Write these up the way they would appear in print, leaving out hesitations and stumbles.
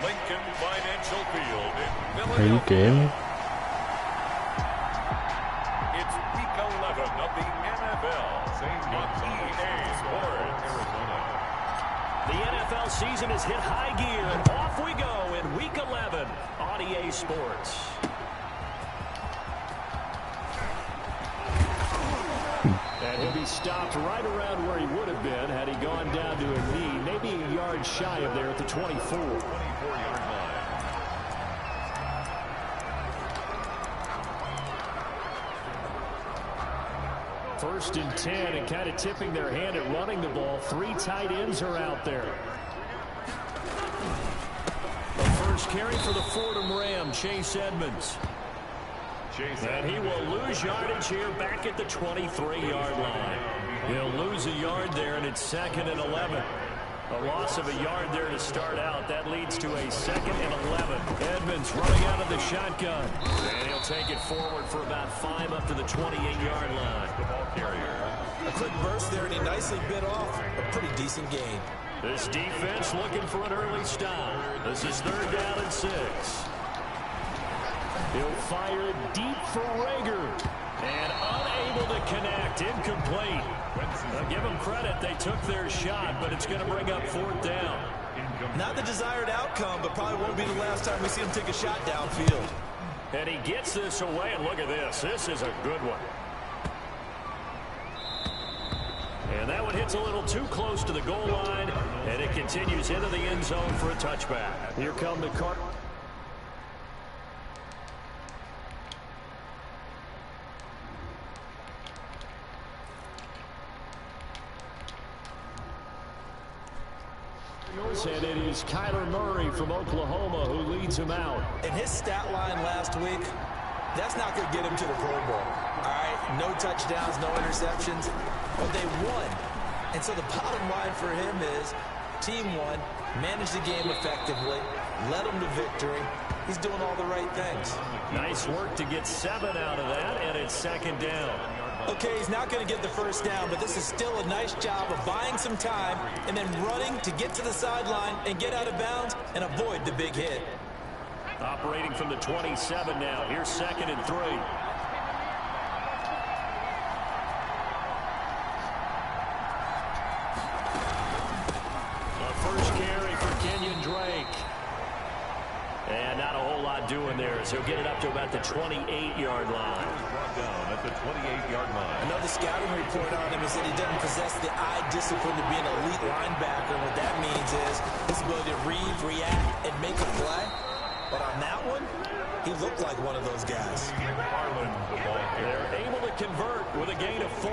Lincoln Financial Field in Thấy Philadelphia. kém. It's week 11 of the NFL on EA Sports. The NFL season has hit high gear, and off we go in week 11 on EA Sports. And he'll be stopped right around where he would have been had he gone down to a knee, maybe a yard shy of there at the 24. 24-yard line. First and 10, and kind of tipping their hand at running the ball. 3 tight ends are out there. The first carry for the Fordham Ram, Chase Edmonds. And he will lose yardage here back at the 23-yard line. He'll lose a yard there, and it's 2nd and 11. A loss of a yard there to start out. That leads to a 2nd and 11. Edmonds running out of the shotgun. And he'll take it forward for about 5 up to the 28-yard line. The ball carrier. A quick burst there, and he nicely bit off a pretty decent gain. This defense looking for an early stop. This is 3rd down and 6. He'll fire it deep for Rager. And unable to connect. Incomplete. Now give them credit. They took their shot, but it's going to bring up 4th down. Not the desired outcome, but probably won't be the last time we see him take a shot downfield. And he gets this away, and look at this. This is a good one. And that one hits a little too close to the goal line, and it continues into the end zone for a touchback. Here come the Cardinals. And it is Kyler Murray from Oklahoma who leads him out. And his stat line last week, that's not going to get him to the Pro Bowl. All right, no touchdowns, no interceptions, but they won. And so the bottom line for him is team won, managed the game effectively, led them to victory. He's doing all the right things. Nice work to get 7 out of that, and it's 2nd down. Okay, he's not going to get the first down, but this is still a nice job of buying some time and then running to get to the sideline and get out of bounds and avoid the big hit. Operating from the 27 now. Here's 2nd and 3. The first carry for Kenyon Drake. And not a whole lot doing there as he'll get it up to about the 28-yard line. Brought down at the 28-yard line. Another scouting report on him is that he doesn't possess the eye discipline to be an elite linebacker. And what that means is his ability to read, react, and make a play. But on that one, he looked like one of those guys. They're able to convert with a gain of 4.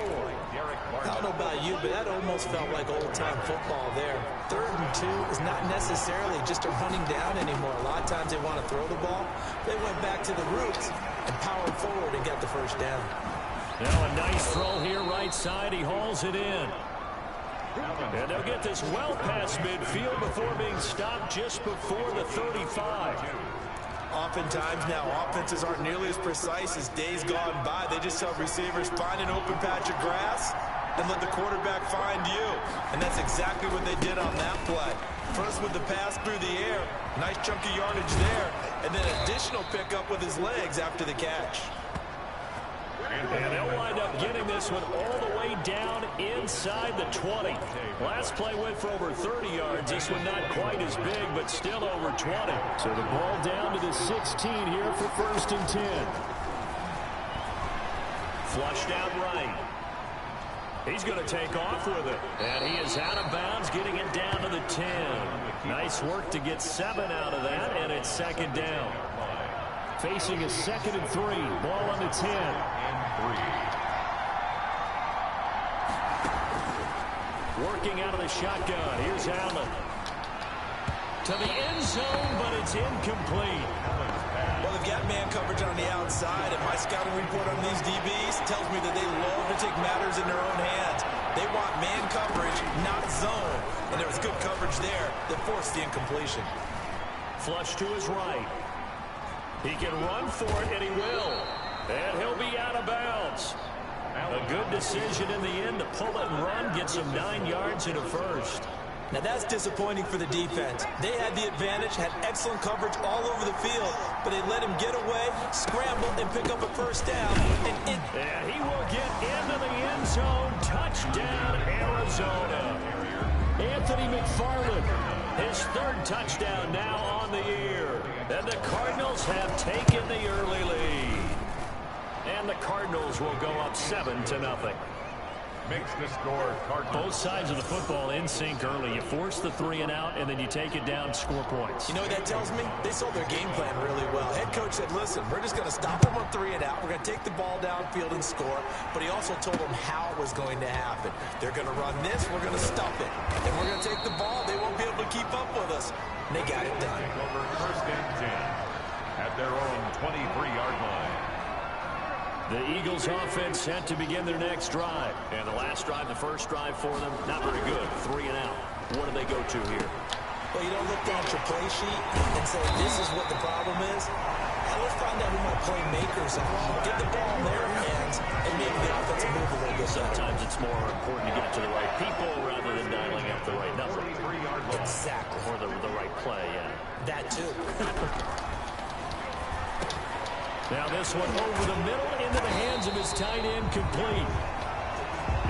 I don't know about you, but that almost felt like old-time football there. 3rd and 2 is not necessarily just a running down anymore. A lot of times they want to throw the ball. They went back to the roots and powered forward and got the first down. Now a nice throw here right side. He hauls it in. And they'll get this well past midfield before being stopped just before the 35. Oftentimes now, offenses aren't nearly as precise as days gone by. They just help receivers find an open patch of grass and let the quarterback find you. And that's exactly what they did on that play. First with the pass through the air, nice chunky yardage there, and then additional pickup with his legs after the catch. And they'll wind up getting this one all the way down inside the 20. Last play went for over 30 yards. This one not quite as big, but still over 20. So the ball down to the 16 here for 1st and 10. Flushed out right. He's going to take off with it. And he is out of bounds, getting it down to the 10. Nice work to get 7 out of that, and it's 2nd down. Facing a 2nd and 3. Ball on the 10. Working out of the shotgun. Here's Allen. To the end zone, but it's incomplete. Well, they've got man coverage on the outside, and my scouting report on these DBs tells me that they love to take matters in their own hands. They want man coverage, not zone. And there was good coverage there that forced the incompletion. Flush to his right. He can run for it, and he will. And he'll be out of bounds. A good decision in the end to pull it and run, get some 9 yards and a first. Now that's disappointing for the defense. They had the advantage, had excellent coverage all over the field, but they let him get away, scramble, and pick up a first down. And he will get into the end zone. Touchdown, Arizona. Anthony McFarland, his third touchdown now on the year. And the Cardinals have taken the early lead. And the Cardinals will go up 7-0. Makes the score Cardinals. Both sides of the football in sync early. You force the 3 and out, and then you take it down, score points. You know what that tells me? They saw their game plan really well. Head coach said, listen, we're just going to stop them on 3 and out. We're going to take the ball downfield and score. But he also told them how it was going to happen. They're going to run this. We're going to stop it. And we're going to take the ball. They won't be able to keep up with us. And they got it done. Over first and 10 at their own 23-yard line. The Eagles offense set to begin their next drive. And the last drive, the first drive for them, not very good. 3 and out. What do they go to here? Well, you don't look down at your play sheet and say, this is what the problem is. Now let's find out who my playmakers are. Get the ball in their hands and maybe the offense move a little bit. Sometimes it's more important to get it to the right people rather than dialing up the right number. Exactly. Or the right play, yeah. That too. Now this one over the middle into the hands of his tight end, complete.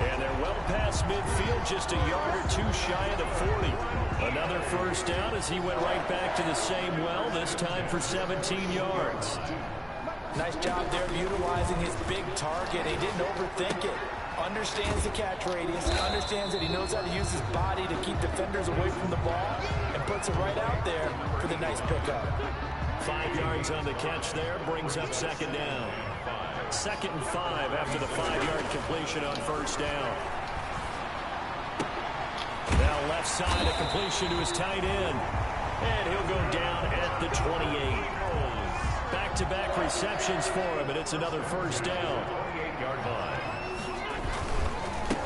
And they're well past midfield, just a yard or two shy of the 40. Another first down as he went right back to the same well, this time for 17 yards. Nice job there of utilizing his big target. He didn't overthink it. Understands the catch radius, understands that he knows how to use his body to keep defenders away from the ball, and puts it right out there for the nice pickup. 5 yards on the catch there, brings up second down. 2nd and 5 after the 5-yard completion on first down. Now left side, a completion to his tight end. And he'll go down at the 28. Back-to-back receptions for him, and it's another first down. 28-yard line.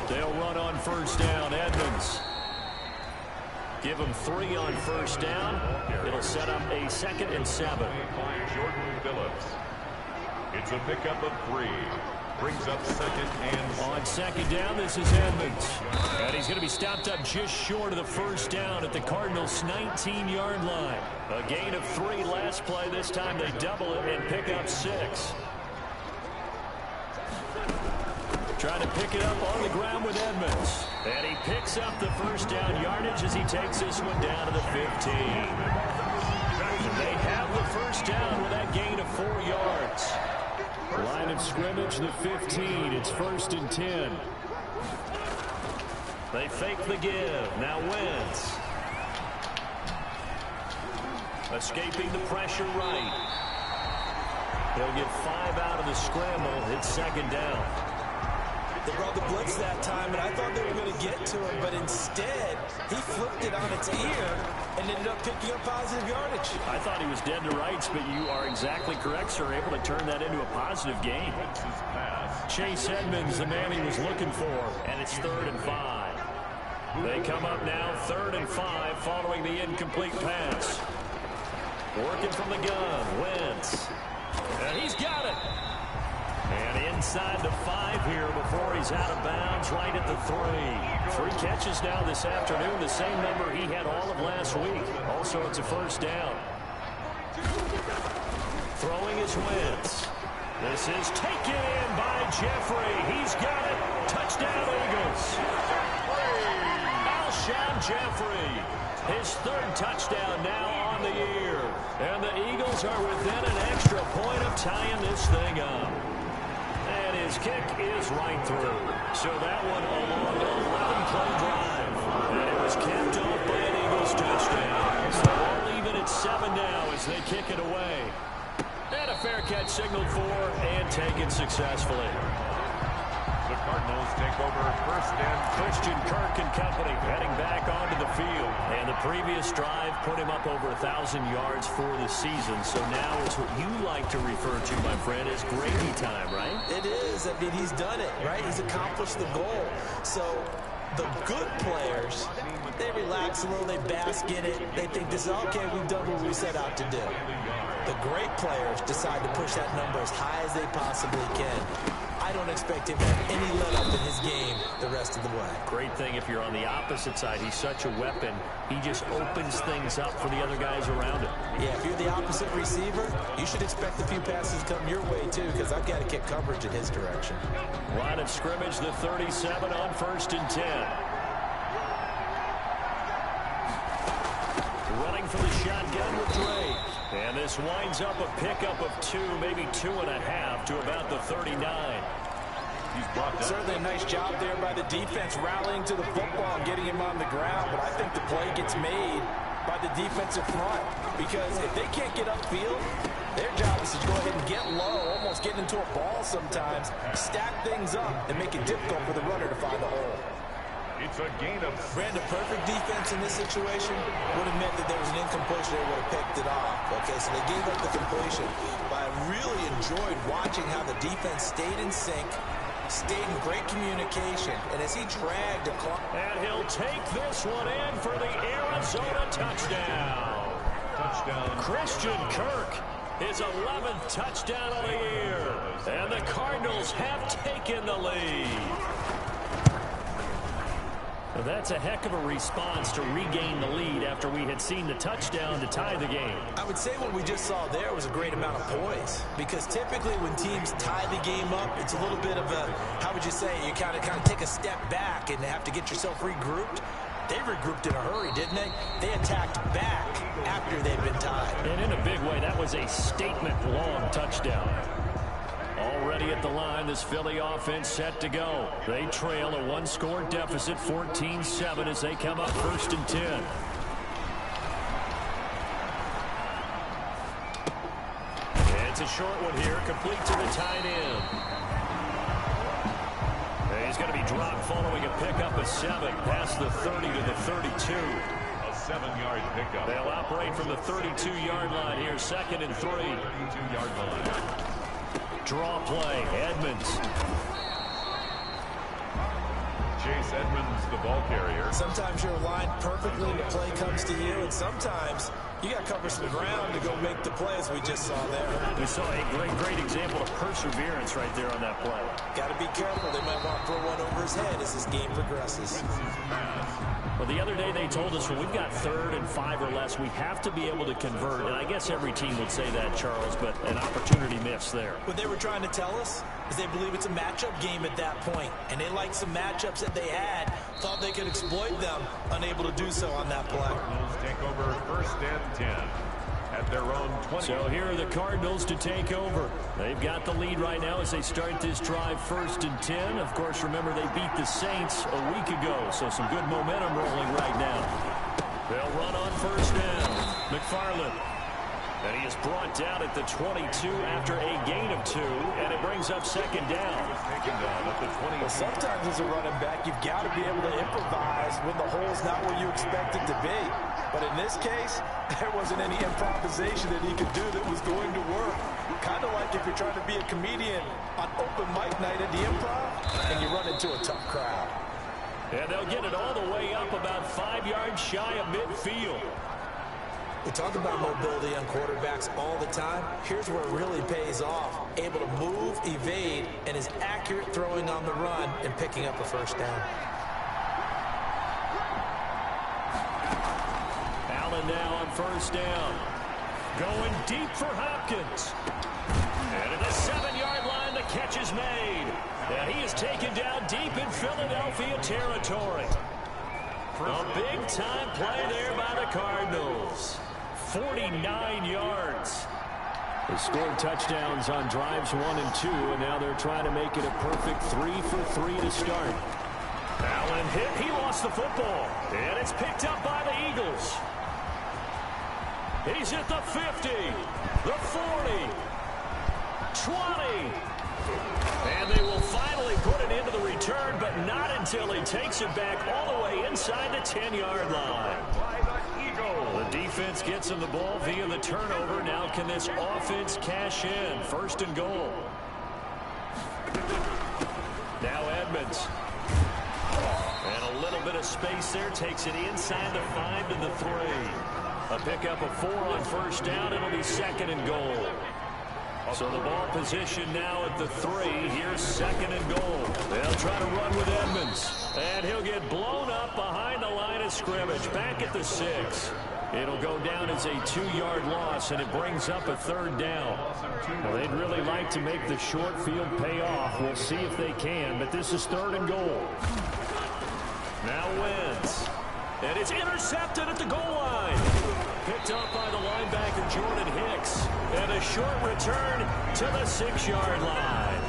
They'll run on first down, Edmonds. Give him 3 on first down. It'll set up a 2nd and 7. Jordan Phillips. It's a pickup of 3. Brings up 2nd and 7. On second down, this is Edmonds. And he's going to be stopped up just short of the first down at the Cardinals' 19-yard line. A gain of 3 last play. This time they double it and pick up 6. Trying to pick it up on the ground with Edmonds. And he picks up the first down yardage as he takes this one down to the 15. They have the first down with that gain of 4 yards. Line of scrimmage, the 15. It's 1st and 10. They fake the give. Now Wentz. Escaping the pressure right. They'll get 5 out of the scramble. It's 2nd down. They brought the blitz that time, and I thought they were going to get to him, but instead, he flipped it on its ear and ended up picking up positive yardage. I thought he was dead to rights, but you are exactly correct, sir. Able to turn that into a positive gain. Chase Edmonds, the man he was looking for, and it's 3rd and 5. They come up now, 3rd and 5, following the incomplete pass. Working from the gun, Wentz. And he's got it. And inside the 5 here before he's out of bounds, right at the 3. 3 catches now this afternoon, the same number he had all of last week. Also, it's a first down. Throwing is Wentz. This is taken in by Jeffrey. He's got it. Touchdown, Eagles. Alshon Jeffrey. His 3rd touchdown now on the year. And the Eagles are within an extra point of tying this thing up. And his kick is right through. So that one a long 11-play drive. And it was capped off by an Eagles touchdown. So all even at 7 now as they kick it away. And a fair catch signaled for and taken successfully. The Cardinals take over 1st and Christian Kirk and company heading back onto the field. And the previous drive put him up over 1,000 yards for the season. So now it's what you like to refer to, my friend, as gravy time, right? It is. I mean, he's done it, right? He's accomplished the goal. So the good players, they relax a little, they bask in it. They think this is, okay, we've done what we set out to do. The great players decide to push that number as high as they possibly can. I don't expect him to have any let-up in his game the rest of the way. Great thing if you're on the opposite side. He's such a weapon. He just opens things up for the other guys around him. Yeah, if you're the opposite receiver, you should expect a few passes come your way, too, because I've got to kick coverage in his direction. Line of scrimmage, the 37 on 1st and 10. Running for the shotgun with Dre. And this winds up a pickup of 2, maybe 2.5 to about the 39. He's brought down. Certainly a nice job there by the defense rallying to the football and getting him on the ground, but I think the play gets made by the defensive front because if they can't get upfield, their job is to go ahead and get low, almost get into a ball sometimes, stack things up, and make it difficult for the runner to find the hole. It's a gain of... Brandon, perfect defense in this situation would have meant that there was an incompletion. They would have picked it off. Okay, so they gave up the completion. But I really enjoyed watching how the defense stayed in sync, stayed in great communication, and as he dragged the clock. And he'll take this one in for the Arizona touchdown. Touchdown. Christian Kirk, his 11th touchdown of the year. And the Cardinals have taken the lead. Well, that's a heck of a response to regain the lead after we had seen the touchdown to tie the game. I would say what we just saw there was a great amount of poise because typically when teams tie the game up, it's a little bit of a, how would you say, you kind of take a step back and have to get yourself regrouped. They regrouped in a hurry, didn't they? They attacked back after they'd been tied. And in a big way, that was a statement-long touchdown. Already at the line, this Philly offense set to go. They trail a one-score deficit, 14-7, as they come up 1st and 10. And it's a short one here, complete to the tight end. And he's going to be dropped following a pickup of 7, past the 30 to the 32. A 7-yard pickup. They'll operate from the 32-yard line here, 2nd and 3. 32-yard line. Draw play, Edmonds. Chase Edmonds, the ball carrier. Sometimes you're aligned perfectly and the play comes to you, and sometimes you got to cover some ground to go make the play, as we just saw there. We saw a great example of perseverance right there on that play. Got to be careful. They might want to throw one over his head as this game progresses. Well, the other day they told us when we've got 3rd and 5 or less, we have to be able to convert. And I guess every team would say that, Charles, but an opportunity missed there. What they were trying to tell us is they believe it's a matchup game at that point. And they liked some matchups that they had, thought they could exploit them, unable to do so on that play. Cardinals take over 1st and 10 at their own 20. So here are the Cardinals to take over. They've got the lead right now as they start this drive 1st and 10. Of course, remember they beat the Saints a week ago, so some good momentum rolling right now. They'll run on 1st down. McFarland. And he is brought down at the 22 after a gain of 2, and it brings up 2nd down. Taken down at the 20. Well, sometimes as a running back, you've got to be able to improvise when the hole's not where you expect it to be. But in this case, there wasn't any improvisation that he could do that was going to work. Kind of like if you're trying to be a comedian on open mic night at the Improv, and you run into a tough crowd. And they'll get it all the way up about 5 yards shy of midfield. We talk about mobility on quarterbacks all the time. Here's where it really pays off. Able to move, evade, and is accurate throwing on the run and picking up a 1st down. Allen now on 1st down. Going deep for Hopkins. And at the 7-yard line, the catch is made. And he is taken down deep in Philadelphia territory. A big-time play there by the Cardinals. 49 yards. They scored touchdowns on drives 1 and 2, and now they're trying to make it a perfect 3 for 3 to start. Allen hit. He lost the football, and it's picked up by the Eagles. He's at the 50, the 40, 20. And they will finally put it into the return, but not until he takes it back all the way inside the 10-yard line. The defense gets him the ball via the turnover. Now can this offense cash in? 1st and goal. Now Edmonds. And a little bit of space there. Takes it inside the 5 to the 3. A pickup of 4 on 1st down. It'll be 2nd and goal. So the ball position now at the 3. Here's 2nd and goal. They'll try to run with Edmonds. And he'll get blown up behind the line of scrimmage. Back at the 6. It'll go down as a 2-yard loss, and it brings up a 3rd down. Well, they'd really like to make the short field pay off. We'll see if they can, but this is 3rd and goal. Now Wentz. And it's intercepted at the goal line. Picked up by the linebacker, Jordan Hicks. And a short return to the 6-yard line.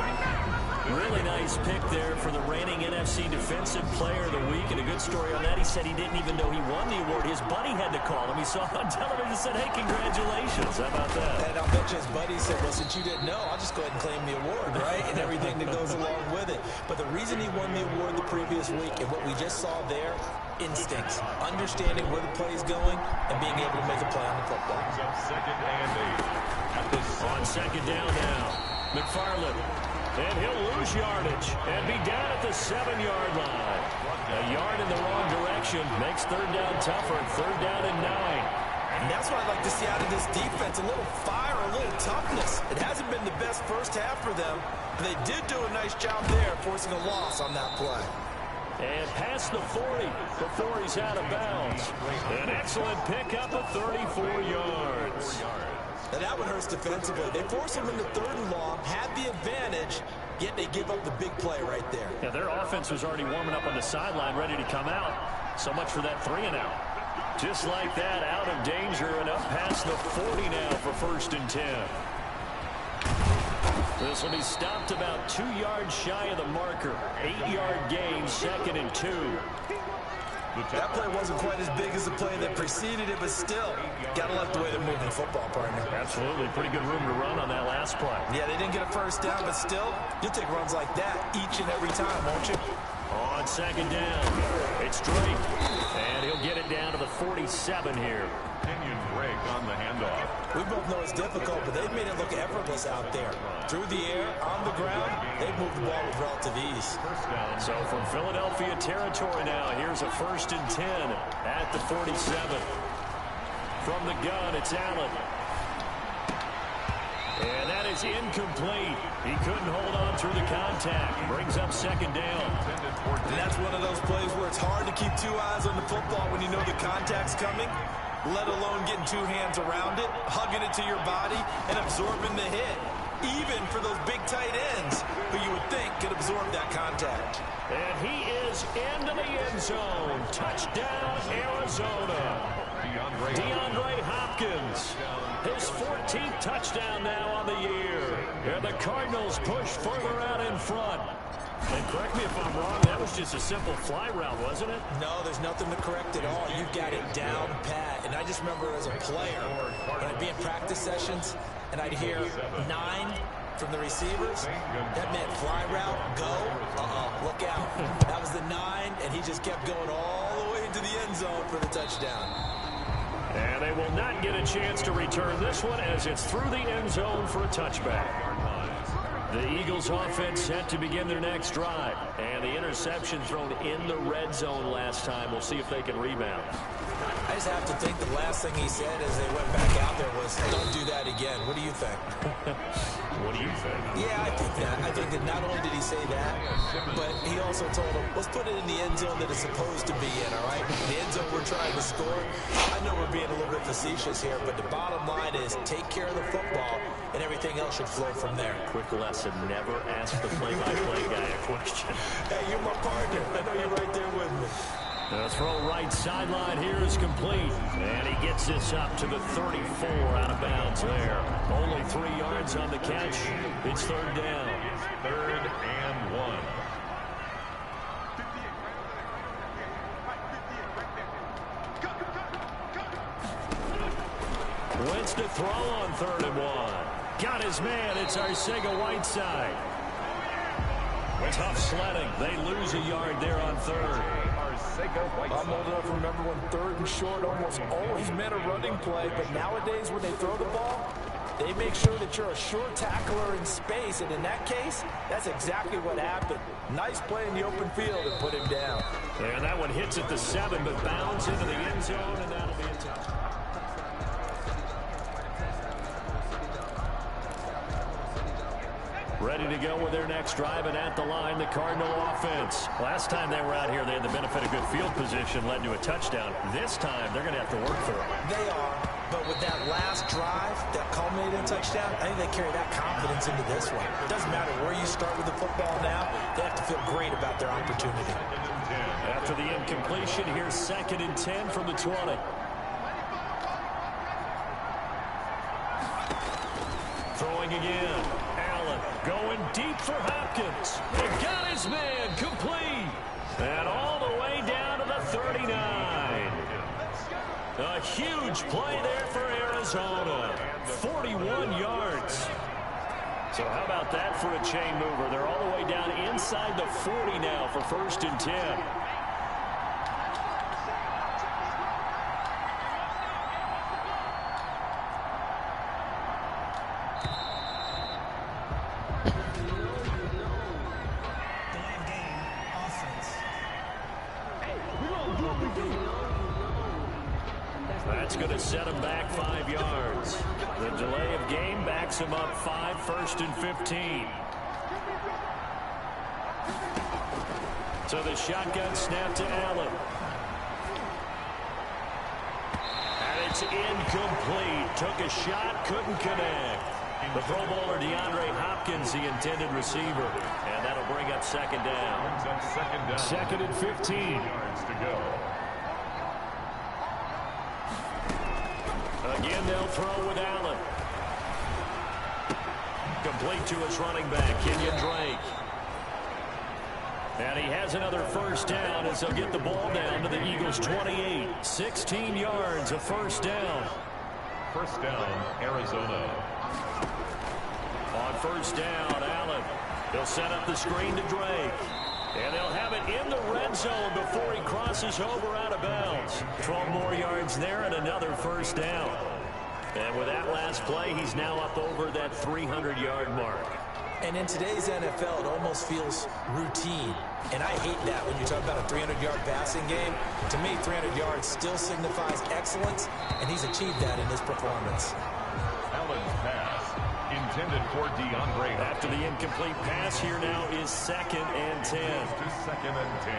Really nice pick there for the reigning NFC Defensive Player of the Week. And a good story on that. He said he didn't even know he won the award. His buddy had to call him. He saw it on television and said, hey, congratulations. How about that? And I'll bet you his buddy said, well, since you didn't know, I'll just go ahead and claim the award, right? And everything that goes along with it. But the reason he won the award the previous week and what we just saw there, instincts, understanding where the play is going, and being able to make a play on the football. On 2nd down now, McFarland. And he'll lose yardage and be down at the 7-yard line. A yard in the wrong direction makes 3rd down tougher. 3rd down and 9. And that's what I like to see out of this defense, a little fire, a little toughness. It hasn't been the best first half for them, but they did do a nice job there, forcing a loss on that play. And past the 40 before he's out of bounds. An excellent pickup of 34 yards. And that one hurts defensively. They force him into 3rd and long, had the advantage, yet they give up the big play right there. Yeah, their offense was already warming up on the sideline, ready to come out. So much for that 3 and out. Just like that, out of danger and up past the 40 now for 1st and 10. This will be stopped about 2 yards shy of the marker. 8-yard gain, 2nd and 2. That play wasn't quite as big as the play that preceded it, but still, got to like the way they're moving the football, partner. Absolutely. Pretty good room to run on that last play. Yeah, they didn't get a 1st down, but still, you'll take runs like that each and every time, won't you? On 2nd down, it's Drake. And he'll get it down to the 47 here. Kenyon Drake on the handoff. We both know it's difficult, but they've made it look effortless out there. Through the air, on the ground, they've moved the ball with relative ease. So from Philadelphia territory now, here's a 1st and 10 at the 47. From the gun, it's Allen. And that is incomplete. He couldn't hold on through the contact. Brings up 2nd down. And that's one of those plays where it's hard to keep 2 eyes on the football when you know the contact's coming, let alone getting 2 hands around it, hugging it to your body, and absorbing the hit. Even for those big tight ends who you would think could absorb that contact. And he is into the end zone. Touchdown, Arizona. DeAndre Hopkins. His 14th touchdown now on the year. And the Cardinals push further out in front. And correct me if I'm wrong, that was just a simple fly route, wasn't it? No, there's nothing to correct at all. You've got it down pat. And I just remember as a player, when I'd be in practice sessions, and I'd hear 9 from the receivers, that meant fly route, go, look out. That was the 9, and he just kept going all the way into the end zone for the touchdown. And they will not get a chance to return this one as it's through the end zone for a touchback. The Eagles offense set to begin their next drive. And the interception thrown in the red zone last time. We'll see if they can rebound. I just have to think the last thing he said as they went back out there was, don't do that again. What do you think? What do you think? Yeah, I think that. I think that not only did he say that, but he also told them, let's put it in the end zone that it's supposed to be in, all right? The end zone we're trying to score. I know we're being a little bit facetious here, but the bottom line is take care of the football, and everything else should flow from there. Quick lesson, never ask the play-by-play guy a question. Hey, you're my partner. I know you're right there with me. The throw right sideline here is complete. And he gets this up to the 34 out of bounds there. Only 3 yards on the catch. It's 3rd down. 3rd and 1. Wentz to throw on 3rd and 1. Got his man. It's Arcega-Whiteside. Tough sledding. They lose a yard there on 3rd. I'm old enough to remember when 3rd and short almost always meant a running play, but nowadays when they throw the ball, they make sure that you're a short tackler in space, and in that case, that's exactly what happened. Nice play in the open field and put him down. And that one hits at the 7, but bounds into the end zone, and that'll be a touchdown. Ready to go with their next drive, and at the line, the Cardinal offense. Last time they were out here, they had the benefit of good field position, led to a touchdown. This time, they're going to have to work for it. They are, but with that last drive that culminated in a touchdown, I think they carry that confidence into this one. It doesn't matter where you start with the football now, they have to feel great about their opportunity. After the incompletion, here's 2nd and 10 from the 20. Throwing again. Allen going deep for Hopkins. He got his man complete. And all the way down to the 39. A huge play there for Arizona. 41 yards. So how about that for a chain mover? They're all the way down inside the 40 now for 1st and 10. That's going to set him back 5 yards. The delay of game backs him up 5, 1st and 15. So the shotgun snap to Allen. And it's incomplete. Took a shot, couldn't connect. The Pro Bowler DeAndre Hopkins, the intended receiver. And that'll bring up 2nd down. 2nd and 15. Yards to go. Again, they'll throw with Allen. Complete to his running back, Kenyon Drake. And he has another 1st down as they'll get the ball down to the Eagles' 28. 16 yards, a 1st down. 1st down, Arizona. On 1st down, Allen. He'll set up the screen to Drake. And they'll have it in the red zone before he crosses over out of bounds. 12 more yards there and another 1st down. And with that last play, he's now up over that 300-yard mark. And in today's NFL, it almost feels routine. And I hate that when you talk about a 300-yard passing game. To me, 300 yards still signifies excellence, and he's achieved that in his performance. Allen's pass intended for DeAndre. After the incomplete pass, here now is 2nd and 10. To 2nd and 10.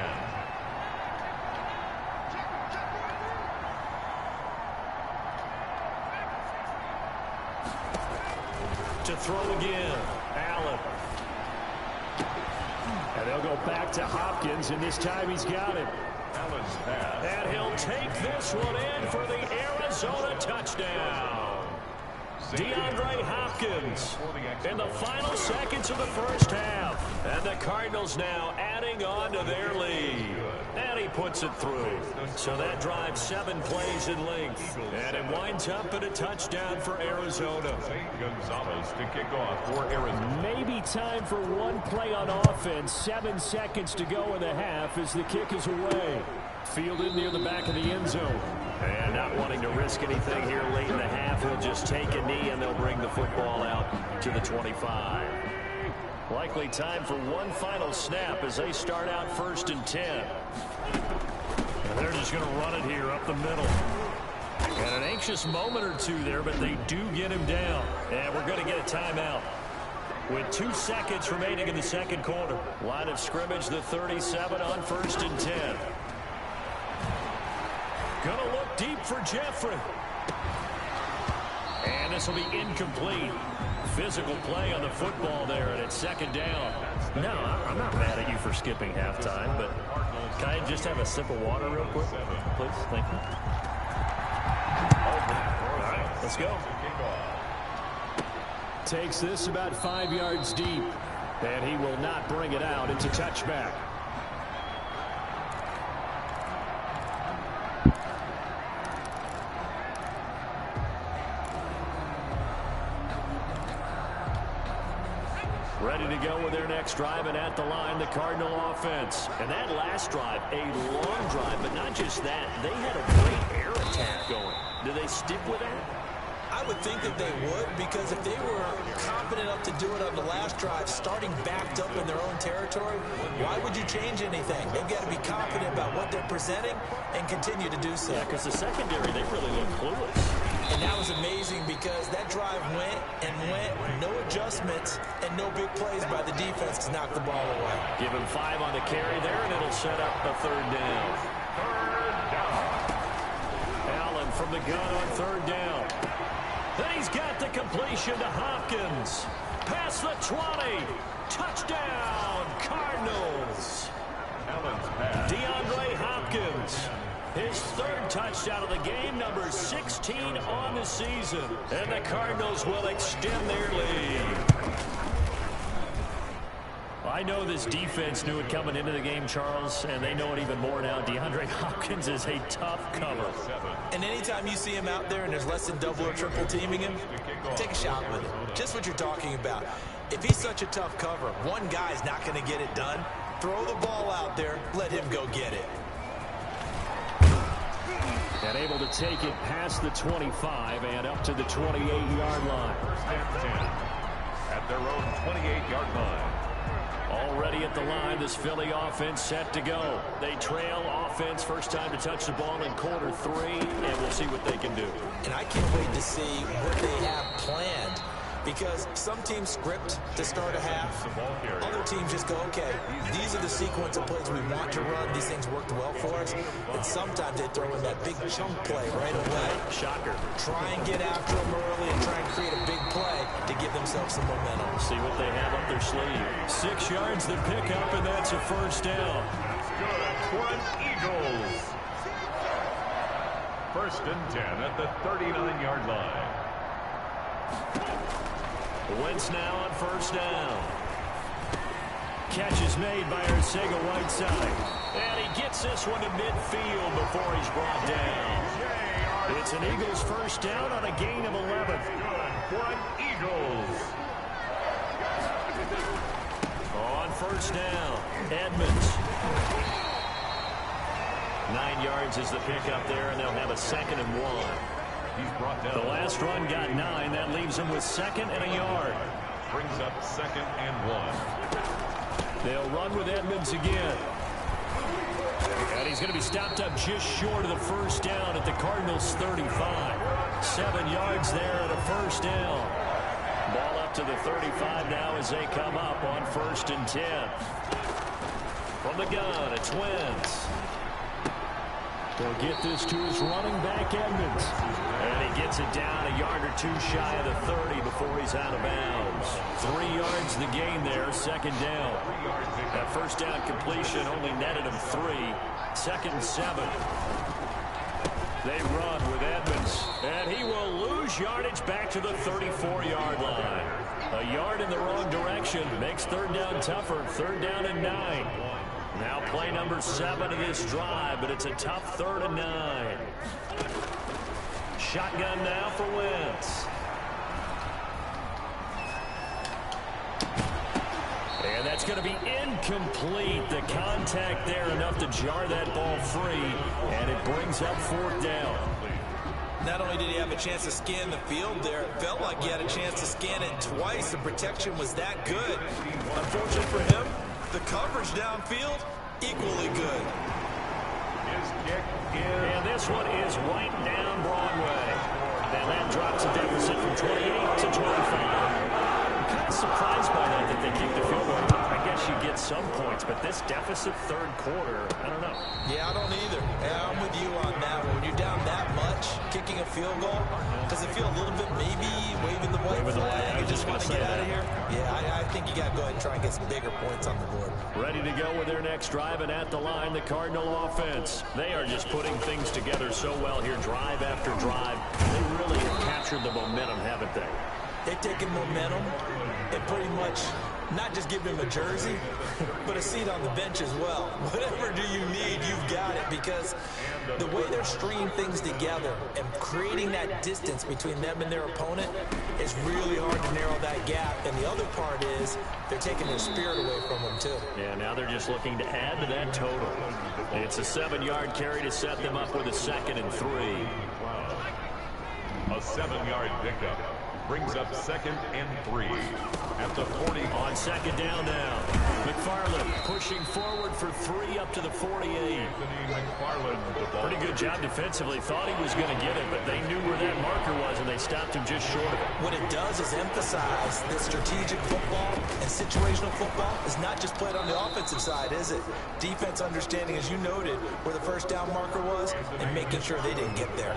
To throw again, Allen. And they'll go back to Hopkins, and this time he's got it. Allen's pass. And he'll take this one in for the Arizona touchdown. DeAndre Hopkins in the final seconds of the 1st half. And the Cardinals now adding on to their lead. And he puts it through. So that drives 7 plays in length. And it winds up at a touchdown for Arizona. Gonzalez to kick off for Arizona. Maybe time for one play on offense. 7 seconds to go in the half as the kick is away. Fielded near the back of the end zone. And not wanting to risk anything here late in the half, he'll just take a knee and they'll bring the football out to the 25. Likely time for one final snap as they start out 1st and 10. And they're just going to run it here up the middle. And an anxious moment or two there, but they do get him down. And we're going to get a timeout. With 2 seconds remaining in the 2nd quarter. Line of scrimmage, the 37 on 1st and 10. Going to look deep for Jeffrey. And this will be incomplete. Physical play on the football there, and it's 2nd down. No, I'm not mad at you for skipping halftime, but can I just have a sip of water real quick? Please, thank you. All right, let's go. Takes this about 5 yards deep, and he will not bring it out. It's a touchback. Ready to go with their next drive, and at the line, the Cardinal offense. And that last drive, a long drive, but not just that. They had a great air attack going. Do they stick with that? I would think that they would, because if they were confident enough to do it on the last drive, starting backed up in their own territory, why would you change anything? They've got to be confident about what they're presenting and continue to do so. Yeah, because the secondary, they really look clueless. And that was amazing because that drive went, no adjustments, and no big plays by the defense to knock the ball away. Give him 5 on the carry there, and it'll set up a third down. Allen from the gun on third down. Then he's got the completion to Hopkins. Past the 20. Touchdown, Cardinals. DeAndre Hopkins. His third touchdown of the game, number 16 on the season. And the Cardinals will extend their lead. I know this defense knew it coming into the game, Charles, and they know it even more now. DeAndre Hopkins is a tough cover. And anytime you see him out there and there's less than double or triple teaming him, take a shot with it. Just what you're talking about. If he's such a tough cover, one guy's not going to get it done. Throw the ball out there, let him go get it. And able to take it past the 25 and up to the 28-yard line. First and 10 at their own 28-yard line. Already at the line, this Philly offense set to go. They trail offense, first time to touch the ball in quarter 3, and we'll see what they can do. And I can't wait to see what they have planned. Because some teams script to start a half. Other teams just go, okay, these are the sequence of plays we want to run. These things worked well for us. And sometimes they throw in that big chunk play right away. Shocker. Try and get after them early and try and create a big play to give themselves some momentum. See what they have up their sleeve. 6 yards the pickup, and that's a first down. Good for an Eagles. First and 10 at the 39-yard line. Wentz now on first down. Catch is made by Arcega-Whiteside. And he gets this one to midfield before he's brought down. It's an Eagles first down on a gain of 11. Good for an Eagles. On first down, Edmonds. 9 yards is the pickup there, and they'll have a 2nd and 1. He's brought down. The last run got 9. That leaves him with 2nd and a yard. Brings up 2nd and 1. They'll run with Edmonds again. And he's going to be stopped up just short of the first down at the Cardinals' 35. 7 yards there at a first down. Ball up to the 35 now as they come up on 1st and 10. From the gun, it's Wentz. They'll get this to his running back, Edmonds. And he gets it down a yard or 2 shy of the 30 before he's out of bounds. 3 yards the gain there, 2nd down. That first down completion only netted him 3. 2nd and 7. They run with Edmonds. And he will lose yardage back to the 34-yard line. A yard in the wrong direction makes 3rd down tougher. 3rd down and 9. Now play number 7 of this drive, but it's a tough 3rd and 9. Shotgun now for Wentz. And that's going to be incomplete. The contact there enough to jar that ball free, and it brings up 4th down. Not only did he have a chance to scan the field there, it felt like he had a chance to scan it twice. The protection was that good. Unfortunately for him, the coverage downfield, equally good. His kick is... And this one is right down Broadway. And that drops a deficit from 28 to 25. I'm kind of surprised by that they kicked the field goal. I guess you get some points, but this deficit 3rd quarter, I don't know. Yeah, I don't either. Yeah, I'm with you on that. When you're down that much, kicking a field goal, does it feel a little bit maybe waving the white flag? You just want to get out of here? Yeah, I think you got to go ahead and try and get some bigger points on the board. Ready to go with their next drive, and at the line, the Cardinal offense. They are just putting things together so well here, drive after drive. They really have captured the momentum, haven't they? They've taken momentum and pretty much not just give him a jersey, but a seat on the bench as well. Whatever do you need, you've got it, because the way they're stringing things together and creating that distance between them and their opponent is really hard to narrow that gap. And the other part is they're taking their spirit away from them, too. Yeah, now they're just looking to add to that total. It's a 7-yard carry to set them up with a 2nd and 3. A 7-yard pickup brings up 2nd and 3 at the 40. On second down now. McFarland pushing forward for 3 up to the 48. Pretty good job defensively. Thought he was going to get it, but they knew where that marker was, and they stopped him just short of it. What it does is emphasize that strategic football and situational football is not just played on the offensive side, is it? Defense understanding, as you noted, where the first down marker was and making sure they didn't get there.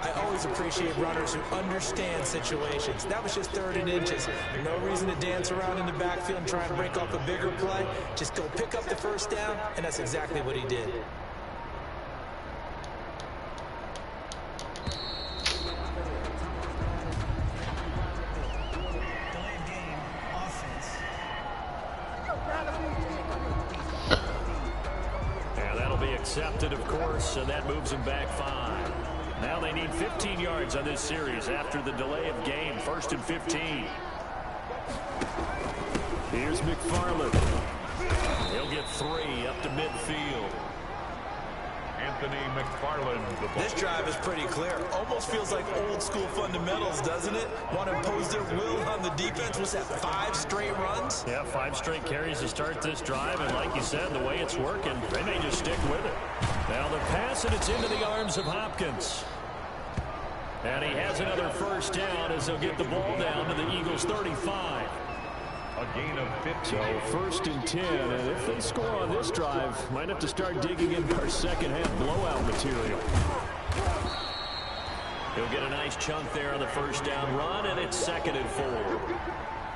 I always appreciate runners who understand situations. That was just 3rd and inches. No reason to dance around in the backfield and try and break off a bigger play. Just go pick up the first down, and that's exactly what he did. Yeah, that'll be accepted, of course, and that moves him back 5. Now they need 15 yards on this series after the delay of game. 1st and 15. Here's McFarland. He'll get 3 up to midfield. Anthony McFarland. This drive is pretty clear. Almost feels like old school fundamentals, doesn't it? Want to impose their will on the defense. Was that 5 straight runs? Yeah, 5 straight carries to start this drive, and like you said, the way it's working, they may just stick with it. Now the pass, and it's into the arms of Hopkins. And he has another first down as they'll get the ball down to the Eagles' 35. A gain of 15. So 1st and 10, and if they score on this drive, might have to start digging into our second half blowout material. He'll get a nice chunk there on the first down run, and it's 2nd and 4.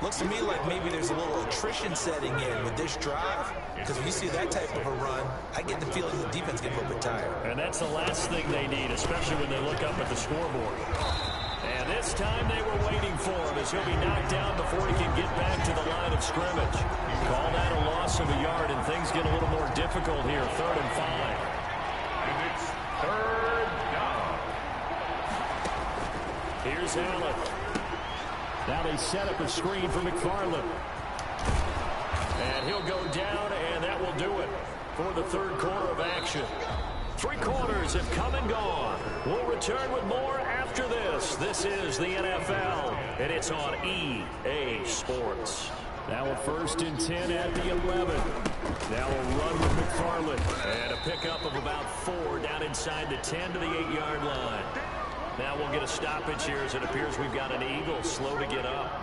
Looks to me like maybe there's a little attrition setting in with this drive. Because when you see that type of a run, I get the feeling the defense gets a little bit tired. And that's the last thing they need, especially when they look up at the scoreboard. And this time they were waiting for him as he'll be knocked down before he can get back to the line of scrimmage. Call that a loss of a yard, and things get a little more difficult here. 3rd and 5. And it's 3rd down. Here's Allen. Now they set up a screen for McFarland. And he'll go down, and that will do it for the 3rd quarter of action. 3 quarters have come and gone. We'll return with more after this. This is the NFL, and it's on EA Sports. Now a 1st and 10 at the 11. Now a run with McFarland. And a pickup of about 4 down inside the 10 to the 8-yard line. Now we'll get a stoppage here as it appears we've got an Eagle slow to get up.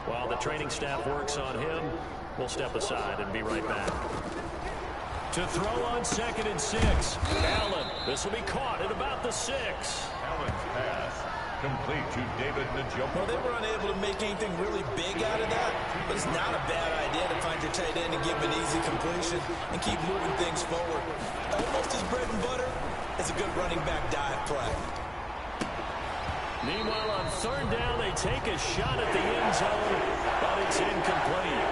While the training staff works on him, we'll step aside and be right back. To throw on 2nd and 6. Allen. This will be caught at about the 6. Allen's pass complete to David Njoku. Well, they were unable to make anything really big out of that, but it's not a bad idea to find your tight end and give him an easy completion and keep moving things forward. Almost as bread and butter as a good running back dive play. Meanwhile, on 3rd down, they take a shot at the end zone, but it's incomplete.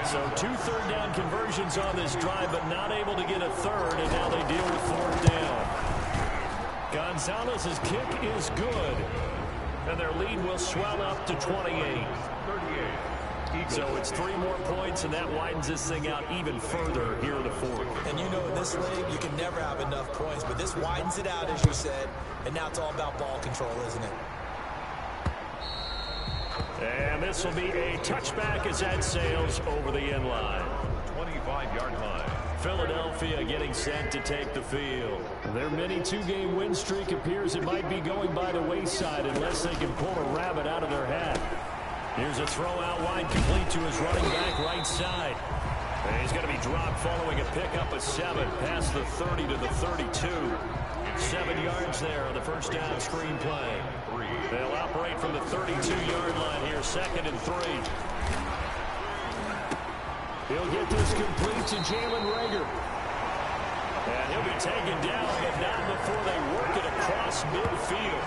So 2 3rd down conversions on this drive, but not able to get a 3rd, and now they deal with 4th down. Gonzalez's kick is good, and their lead will swell up to 28. 38. So it's 3 more points, and that widens this thing out even further here in the 4th. And you know in this league, you can never have enough points, but this widens it out, as you said, and now it's all about ball control, isn't it? And this will be a touchback as that sails over the end line. 25-yard line. Philadelphia getting set to take the field. Their mini 2-game win streak appears it might be going by the wayside unless they can pull a rabbit out of their hat. Here's a throw out wide complete to his running back right side. And he's going to be dropped following a pickup of 7 past the 30 to the 32. 7 yards there on the first down screen play. They'll operate from the 32-yard line here, 2nd and 3. He'll get this complete to Jalen Reagor. And he'll be taken down, but not before they work it across midfield.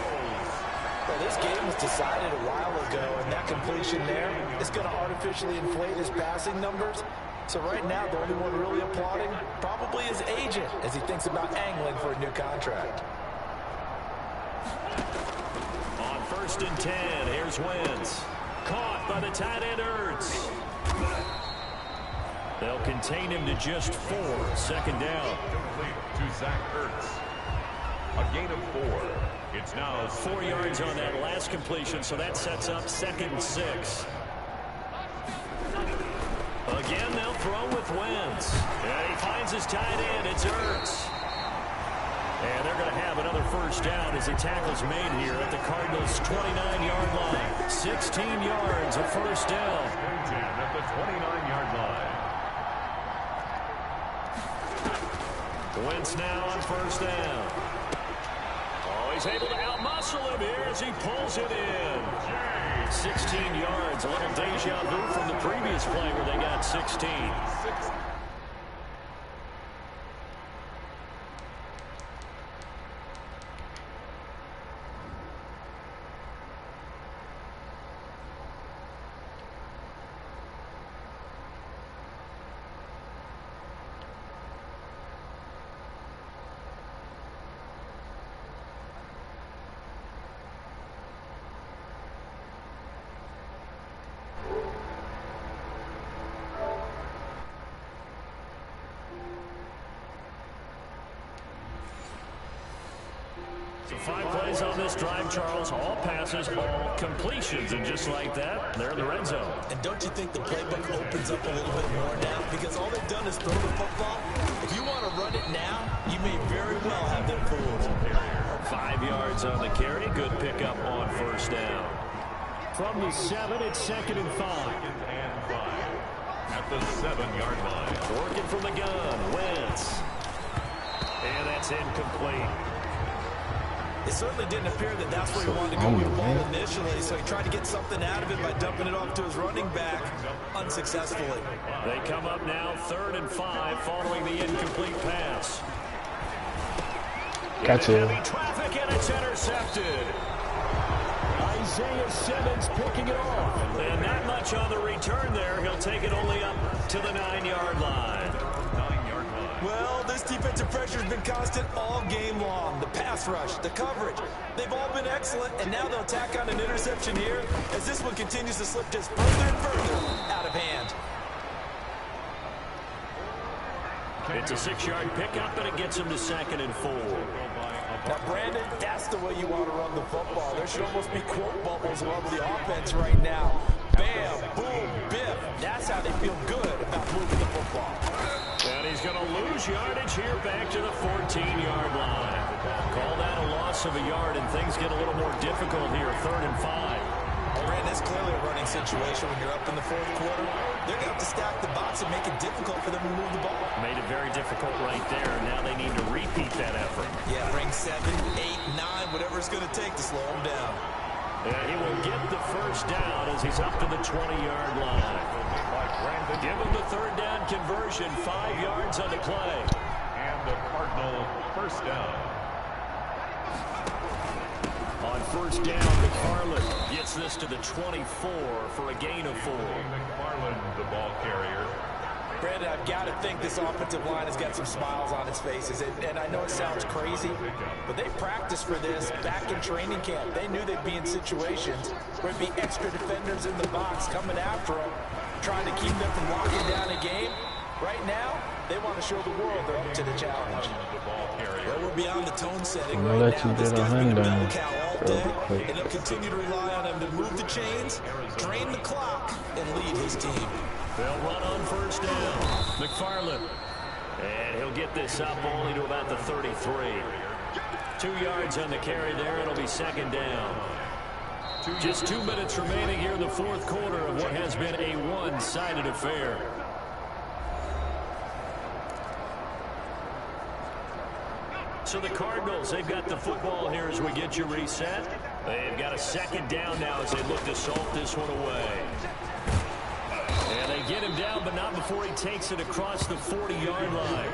Well, this game was decided a while ago, and that completion there is going to artificially inflate his passing numbers. So right now, the only one really applauding probably his agent as he thinks about angling for a new contract. On 1st and 10, here's Wentz. Caught by the tight end Ertz. They'll contain him to just 4. 2nd down. Complete to Zach Ertz. A gain of 4. It's now 4 yards on that last completion, so that sets up 2nd and 6. Again, they'll throw with Wentz. And he finds his tight end. It's Ertz. And they're going to have another first down as the tackle's made here at the Cardinals' 29-yard line. 16 yards, a first down. At the 29-yard line. Wentz now on first down. Oh, he's able to outmuscle him here as he pulls it in. 16 yards, a little deja vu from the previous play where they got 16. So 5 plays on this drive, Charles. All passes, all completions. And just like that, they're in the red zone. And don't you think the playbook opens up a little bit more now? Because all they've done is throw the football. If you want to run it now, you may very well have them fooled. 5 yards on the carry. Good pickup on first down. From the 7, it's 2nd and 5. At the 7-yard line. Working from the gun, Wentz. And that's incomplete. It certainly didn't appear that that's where he wanted to go with the ball initially, so he tried to get something out of it by dumping it off to his running back unsuccessfully. They come up now 3rd and 5 following the incomplete pass. Gotcha. Heavy traffic and it's intercepted. Isaiah Simmons picking it off. And that much on the return there. He'll take it only up to the 9-yard line. Well, this defensive pressure has been constant all game long. The pass rush, the coverage, they've all been excellent, and now they'll tack on an interception here as this one continues to slip just further and further out of hand. It's a 6-yard pickup, and it gets him to 2nd and 4. Now, Brandon, that's the way you want to run the football. There should almost be quote bubbles above the offense right now. Bam, boom, biff. That's how they feel good about moving the football. And he's going to lose yardage here back to the 14-yard line. Call that a loss of a yard, and things get a little more difficult here, 3rd and 5. Brandon, it's clearly a running situation when you're up in the 4th quarter. They're going to have to stack the box and make it difficult for them to move the ball. Made it very difficult right there. Now they need to repeat that effort. Yeah, bring 7, 8, 9, whatever it's going to take to slow them down. He will get the first down as he's up to the 20-yard line. Give him the 3rd down conversion, 5 yards on the play. And the Cardinal first down. On first down, McFarland gets this to the 24 for a gain of 4. McFarland, the ball carrier. Brandon, I've got to think this offensive line has got some smiles on its faces. And I know it sounds crazy, but they practiced for this back in training camp. They knew they'd be in situations where it'd be extra defenders in the box coming after them, trying to keep them from locking down a game. Right now, they want to show the world they're up to the challenge. Well, we're beyond the tone setting right now. This guy's been a bell cow all day, and he'll continue to rely on him to move the chains, drain the clock, and lead his team. They'll run on first down. McFarland. And he'll get this up only to about the 33. 2 yards on the carry there. It'll be 2nd down. Just 2 minutes remaining here in the 4th quarter of what has been a one-sided affair. So the Cardinals, they've got the football here as we get you reset. They've got a 2nd down now as they look to salt this one away. And they get him down, but not before he takes it across the 40-yard line.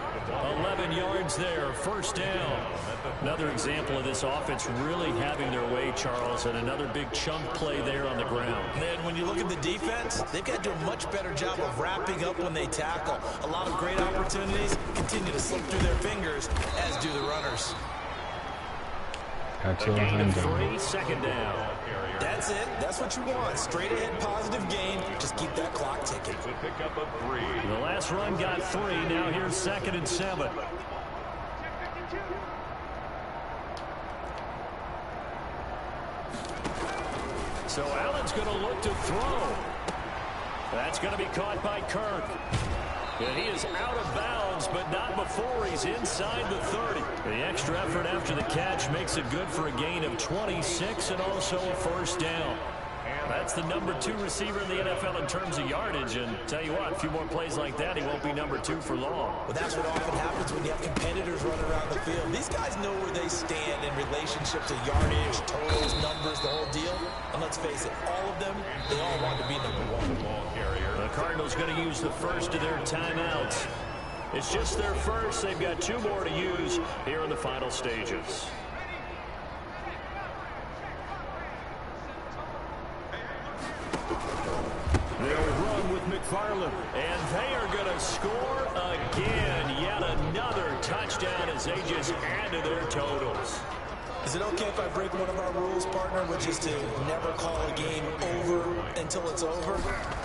11 yards there, first down. Another example of this offense really having their way, Charles, and another big chunk play there on the ground. Man, when you look at the defense, they've got to do a much better job of wrapping up when they tackle. A lot of great opportunities continue to slip through their fingers, as do the runners. A gain of 3, 2nd down. That's it. That's what you want. Straight ahead, positive gain. Just keep that clock ticking. It's a pickup of 3. The last run got 3. Now here's 2nd and 7. So Allen's going to look to throw. That's going to be caught by Kirk. And he is out of bounds, but not before he's inside the 30. The extra effort after the catch makes it good for a gain of 26 and also a first down. That's the number 2 receiver in the NFL in terms of yardage. And tell you what, a few more plays like that, he won't be number 2 for long. Well, that's what often happens when you have competitors running around the field. These guys know where they stand in relationship to yardage, totals, numbers, the whole deal. And let's face it, all of them, they all want to be number 1. Ball carrier. The Cardinals going to use the first of their timeouts. It's just their first. They've got 2 more to use here in the final stages. They'll run with McFarland. And they are going to score again. Yet another touchdown as they just add to their totals. Is it okay if I break one of our rules, partner, which is to never call a game over until it's over?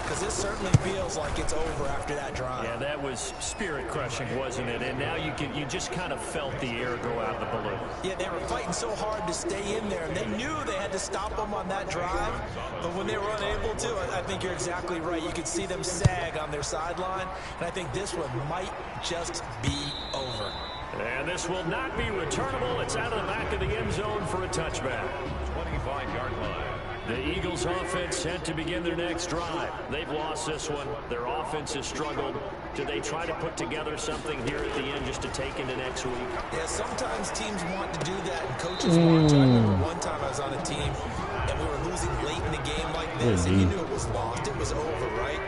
Because this certainly feels like it's over after that drive. Yeah, that was spirit-crushing, wasn't it? And now you just kind of felt the air go out of the balloon. Yeah, they were fighting so hard to stay in there, and they knew they had to stop them on that drive. But when they were unable to, I think you're exactly right. You could see them sag on their sideline, and I think this one might just be over. And this will not be returnable. It's out of the back of the end zone for a touchback. 25-yard line. The Eagles offense set to begin their next drive. They've lost this one. Their offense has struggled. Do they try to put together something here at the end just to take into next week? Yeah, sometimes teams want to do that, and coaches want to. I remember one time I was on a team, and we were losing late in the game like this, and you knew it was lost. It was over, right?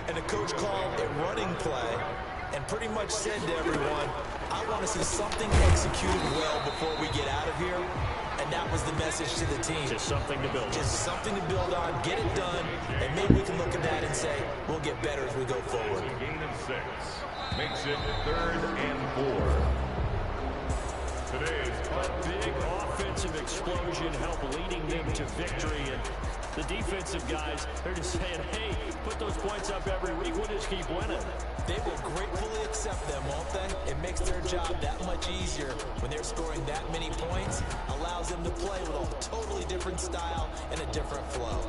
And the coach called a running play and pretty much said to everyone, I want to see something executed well before we get out of here. And that was the message to the team. Just something to build on. Just something to build on, get it done, and maybe we can look at that and say, we'll get better as we go forward. A gain of 6. Makes it 3rd and 4. Today's A big offensive explosion helped leading them to victory. And the defensive guys, they're just saying, hey, put those points up every week. We'll just keep winning. They will gratefully accept them, won't they? It makes their job that much easier when they're scoring that many points. Allows them to play with a totally different style and a different flow.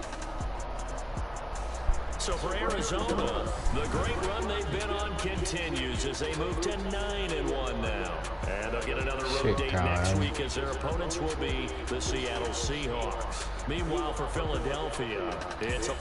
So for Arizona, the great run they've been on continues as they move to 9-1 now. And they'll get another road date next week as their opponents will be the Seattle Seahawks. Meanwhile, for Philadelphia, it's a